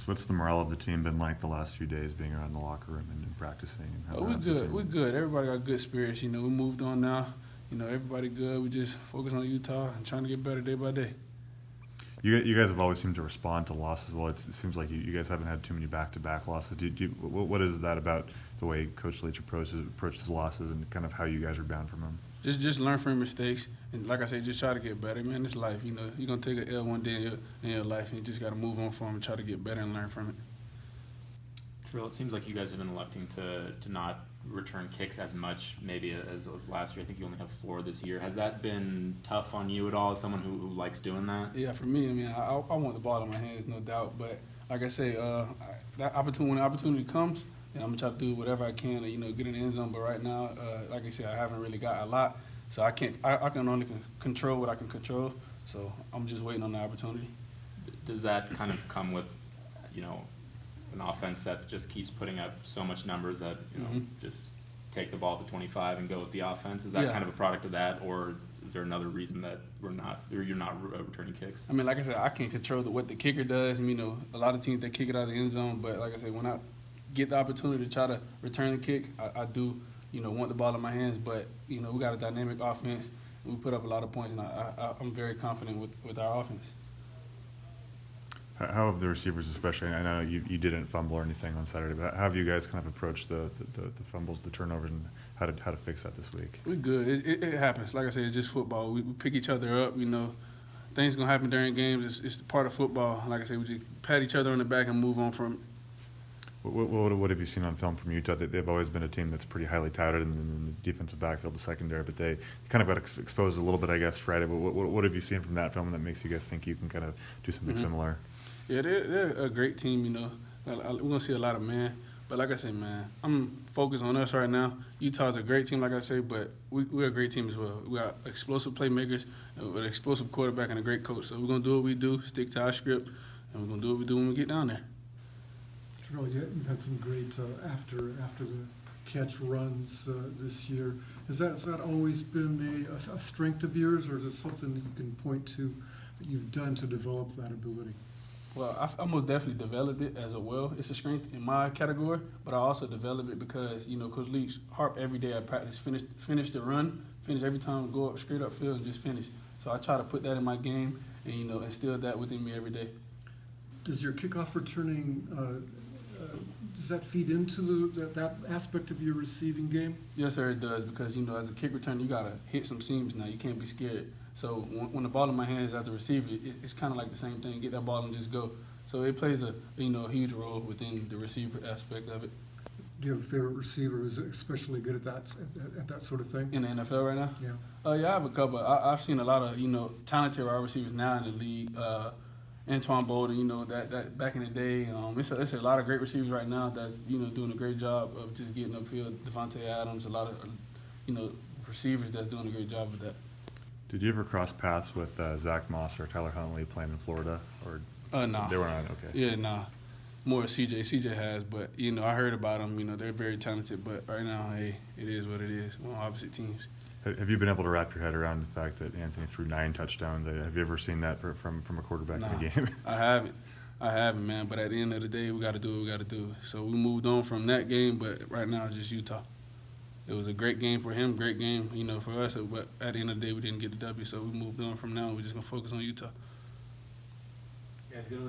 What's the morale of the team been like the last few days, being around the locker room and practicing? And how- We're how's the good. team We're been? good. Everybody got good spirits. We moved on now. Everybody good. We just focus on Utah and trying to get better day by day. You guys have always seemed to respond to losses well. It seems like you guys haven't had too many back-to-back losses. What is that about the way Coach Leach approaches losses and kind of how you guys rebound from them? Just learn from your mistakes, and like I said, just try to get better. Man, it's life. You're gonna take an L one day in your life, and you just gotta move on from it and try to get better and learn from it. Travell, it seems like you guys have been electing to not return kicks as much maybe as last year. I think you only have 4 this year. Has that been tough on you at all as someone who likes doing that? Yeah, for me, I want the ball in my hands, no doubt. But like I say, that opportunity when the opportunity comes, then I'm gonna try to do whatever I can to get in the end zone. But right now, like I said, I haven't really got a lot, so I can't. I can only control what I can control. So I'm just waiting on the opportunity. Does that kind of come with, an offense that just keeps putting up so much numbers that, just take the ball to 25 and go with the offense? Is that Yeah. kind of a product of that, or is there another reason that you're not returning kicks? Like I said, I can't control what the kicker does. A lot of teams, they kick it out of the end zone. But like I said, when I get the opportunity to try to return the kick, I do, want the ball in my hands. But, we got a dynamic offense. We put up a lot of points, and I'm very confident with our offense. How have the receivers, especially? I know you didn't fumble or anything on Saturday, but how have you guys kind of approached the fumbles, the turnovers, and how to fix that this week? We're good. It happens. Like I said, it's just football. We pick each other up. Things gonna happen during games. It's part of football. Like I said, we just pat each other on the back and move on from it. What have you seen on film from Utah? They've always been a team that's pretty highly touted in the defensive backfield, the secondary, but they kind of got exposed a little bit, I guess, Friday. But what have you seen from that film that makes you guys think you can kind of do something similar? Yeah, they're a great team. We're gonna see a lot of man. But like I said, man, I'm focused on us right now. Utah's a great team, like I say, but we're a great team as well. We got explosive playmakers, an explosive quarterback, and a great coach. So we're gonna do what we do, stick to our script, and we're gonna do what we do when we get down there. Travell, you've had some great after the catch runs this year. Has that always been a strength of yours, or is it something that you can point to that you've done to develop that ability? Well, I most definitely developed it as well. It's a strength in my category, but I also developed it because, Coach Leach harp every day at practice, finish the run, finish every time, go up straight up field and just finish. So I try to put that in my game and, instill that within me every day. Does your kickoff returning, does that feed into that aspect of your receiving game? Yes, sir, it does because, as a kick returner, you got to hit some seams now. You can't be scared. So when the ball in my hands as a receiver, it's kind of like the same thing. Get that ball and just go. So it plays a huge role within the receiver aspect of it. Do you have a favorite receiver who's especially good at that sort of thing? In the NFL right now? Yeah. Yeah, I have a couple. I've seen a lot of, talented wide receivers now in the league. Antoine Bolden, that back in the day. It's a lot of great receivers right now that's, doing a great job of just getting upfield. Devontae Adams, a lot of, receivers that's doing a great job with that. Did you ever cross paths with Zach Moss or Tyler Huntley playing in Florida? Or Nah. They were not, okay. Yeah, nah. More CJ. CJ has, but, I heard about them. They're very talented. But right now, hey, it is what it is. We're on opposite teams. Have you been able to wrap your head around the fact that Anthony threw 9 touchdowns? Have you ever seen that from a quarterback in a game? I haven't, man. But at the end of the day, we got to do what we got to do. So we moved on from that game, but right now it's just Utah. It was a great game for him, great game, for us. But at the end of the day, we didn't get the W, so we moved on from now. We're just going to focus on Utah. Yeah, good.